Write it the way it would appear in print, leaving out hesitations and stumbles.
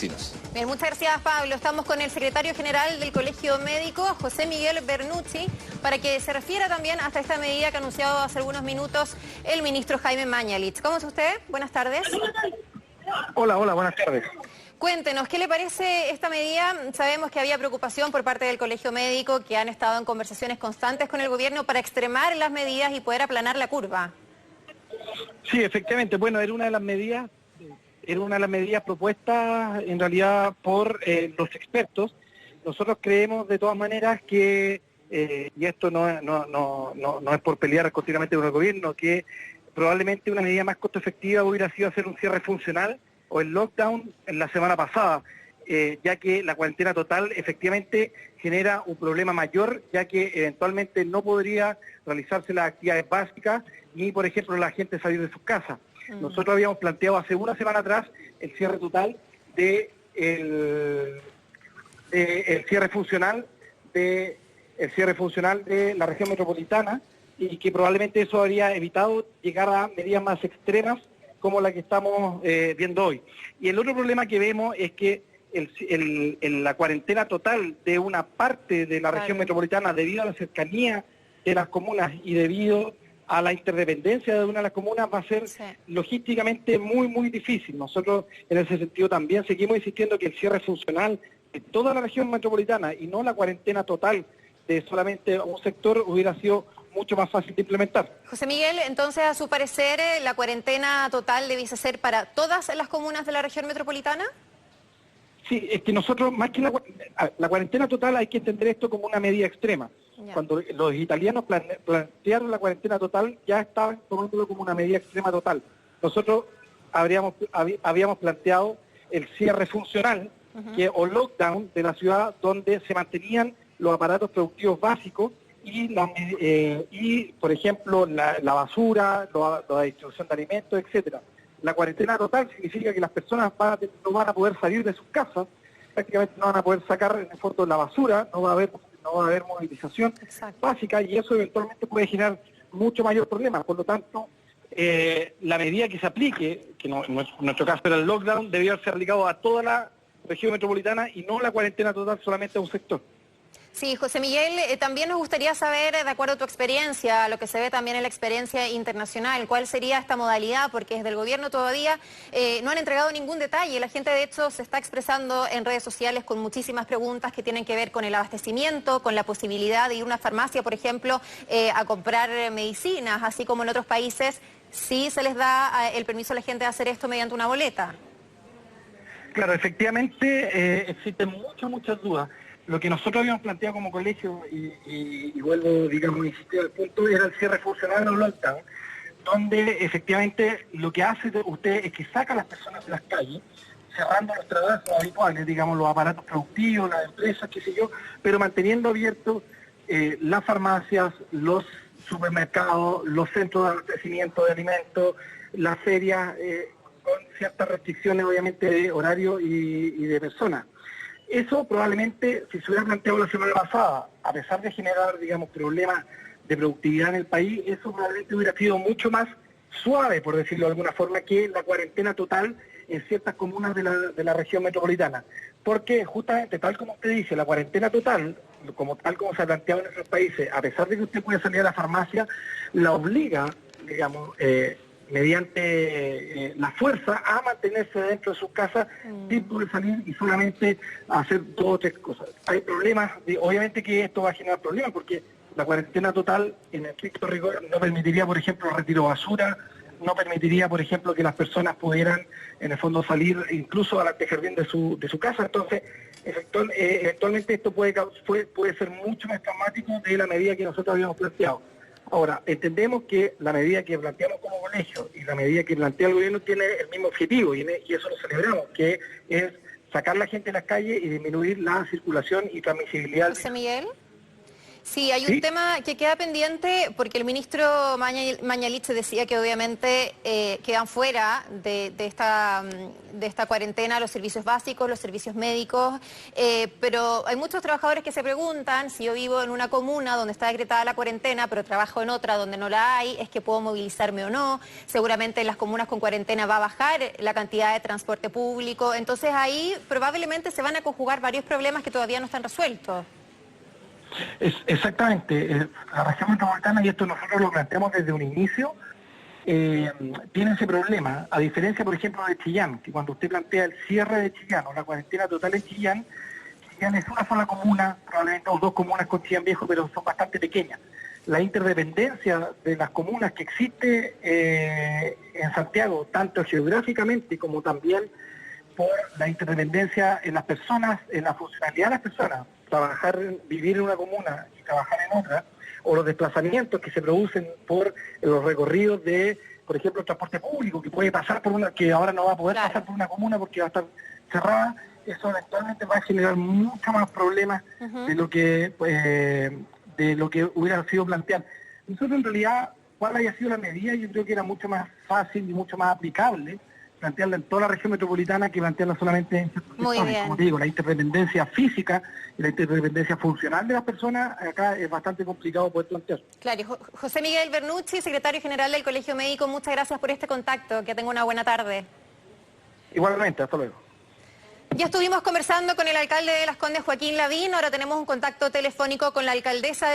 Bien, muchas gracias, Pablo. Estamos con el secretario general del Colegio Médico, José Miguel Bernucci, para que se refiera también hasta esta medida que ha anunciado hace algunos minutos el ministro Jaime Mañalich. ¿Cómo es usted? Buenas tardes. Hola, buenas tardes. Cuéntenos, ¿qué le parece esta medida? Sabemos que había preocupación por parte del Colegio Médico, que han estado en conversaciones constantes con el gobierno para extremar las medidas y poder aplanar la curva. Sí, efectivamente, bueno, era una de las medidas propuestas en realidad por los expertos. Nosotros creemos de todas maneras que, y esto no es por pelear continuamente con el gobierno, que probablemente una medida más costo efectiva hubiera sido hacer un cierre funcional o el lockdown en la semana pasada, ya que la cuarentena total efectivamente genera un problema mayor, ya que eventualmente no podría realizarse las actividades básicas ni, por ejemplo, la gente salir de sus casas. Nosotros habíamos planteado hace una semana atrás el cierre total el cierre funcional de la región metropolitana, y que probablemente eso habría evitado llegar a medidas más extremas como la que estamos viendo hoy. Y el otro problema que vemos es que la cuarentena total de una parte de la región metropolitana, debido a la cercanía de las comunas y debido a la interdependencia de una de las comunas, va a ser logísticamente muy difícil. Nosotros en ese sentido también seguimos insistiendo que el cierre funcional de toda la región metropolitana y no la cuarentena total de solamente un sector hubiera sido mucho más fácil de implementar. José Miguel, entonces, a su parecer, ¿la cuarentena total debiese ser para todas las comunas de la región metropolitana? Sí, es que nosotros, más que la cuarentena total, hay que entender esto como una medida extrema. Ya. Cuando los italianos plantearon la cuarentena total, ya estaban tomándolo como una medida extrema total. Nosotros habíamos planteado el cierre funcional, o lockdown de la ciudad, donde se mantenían los aparatos productivos básicos y por ejemplo, la basura, la distribución de alimentos, etcétera. La cuarentena total significa que las personas no van a poder salir de sus casas, prácticamente no van a poder sacar en el fondo la basura, no va a haber movilización básica, y eso eventualmente puede generar mucho mayor problema. Por lo tanto, la medida que se aplique, que en nuestro caso era el lockdown, debió ser aplicado a toda la región metropolitana y no la cuarentena total solamente a un sector. Sí, José Miguel, también nos gustaría saber, de acuerdo a tu experiencia, lo que se ve también en la experiencia internacional, cuál sería esta modalidad, porque desde el gobierno todavía no han entregado ningún detalle. La gente, de hecho, se está expresando en redes sociales con muchísimas preguntas que tienen que ver con el abastecimiento, con la posibilidad de ir a una farmacia, por ejemplo, a comprar medicinas, así como en otros países, sí se les da el permiso a la gente de hacer esto mediante una boleta. Claro, efectivamente existen muchas dudas. Lo que nosotros habíamos planteado como colegio, y vuelvo, digamos, a insistir al punto, era el cierre funcional o lockdown, donde efectivamente lo que hace usted es que saca a las personas de las calles, cerrando los trabajos habituales, digamos, los aparatos productivos, las empresas, qué sé yo, pero manteniendo abiertos las farmacias, los supermercados, los centros de abastecimiento de alimentos, las ferias, con ciertas restricciones, obviamente, de horario y de personas. Eso probablemente, si se hubiera planteado la semana pasada, a pesar de generar, digamos, problemas de productividad en el país, eso probablemente hubiera sido mucho más suave, por decirlo de alguna forma, que la cuarentena total en ciertas comunas de la región metropolitana. Porque justamente, tal como usted dice, la cuarentena total, tal como se ha planteado en otros países, a pesar de que usted puede salir a la farmacia, la obliga, digamos, mediante la fuerza a mantenerse dentro de sus casas sin poder salir y solamente hacer 2 o 3 cosas. Hay problemas, obviamente que esto va a generar problemas porque la cuarentena total en estricto rigor no permitiría, por ejemplo, el retiro de basura, no permitiría, por ejemplo, que las personas pudieran en el fondo salir incluso al antejardín de su casa. Entonces, eventualmente esto puede ser mucho más traumático de la medida que nosotros habíamos planteado. Ahora, entendemos que la medida que planteamos como colegio y la medida que plantea el gobierno tiene el mismo objetivo, y eso lo celebramos, que es sacar la gente a las calles y disminuir la circulación y transmisibilidad. José Miguel. Sí, hay un ¿Sí? tema que queda pendiente porque el ministro Mañalich decía que obviamente quedan fuera de esta cuarentena los servicios básicos, los servicios médicos, pero hay muchos trabajadores que se preguntan si yo vivo en una comuna donde está decretada la cuarentena, pero trabajo en otra donde no la hay, ¿es que puedo movilizarme o no? Seguramente en las comunas con cuarentena va a bajar la cantidad de transporte público, entonces ahí probablemente se van a conjugar varios problemas que todavía no están resueltos. Exactamente. La región metropolitana, y esto nosotros lo planteamos desde un inicio, tiene ese problema, a diferencia, por ejemplo, de Chillán, que cuando usted plantea el cierre de Chillán o la cuarentena total en Chillán, Chillán es una sola comuna, probablemente o dos comunas con Chillán Viejo, pero son bastante pequeñas. La interdependencia de las comunas que existe en Santiago, tanto geográficamente como también por la interdependencia en las personas, en la funcionalidad de las personas, vivir en una comuna y trabajar en otra, o los desplazamientos que se producen por los recorridos de, por ejemplo, el transporte público, que puede pasar por una, que ahora no va a poder pasar por una comuna porque va a estar cerrada, eso eventualmente va a generar mucho más problemas de lo que hubiera sido planteado. Nosotros en realidad, cuál haya sido la medida, yo creo que era mucho más fácil y mucho más aplicable plantearla en toda la región metropolitana que plantearla solamente en ciertos sectores. Como te digo, la interdependencia física y la interdependencia funcional de las personas acá es bastante complicado poder plantear. Claro, José Miguel Bernucci, secretario general del Colegio Médico, muchas gracias por este contacto, que tenga una buena tarde. Igualmente, hasta luego. Ya estuvimos conversando con el alcalde de Las Condes, Joaquín Lavín, ahora tenemos un contacto telefónico con la alcaldesa de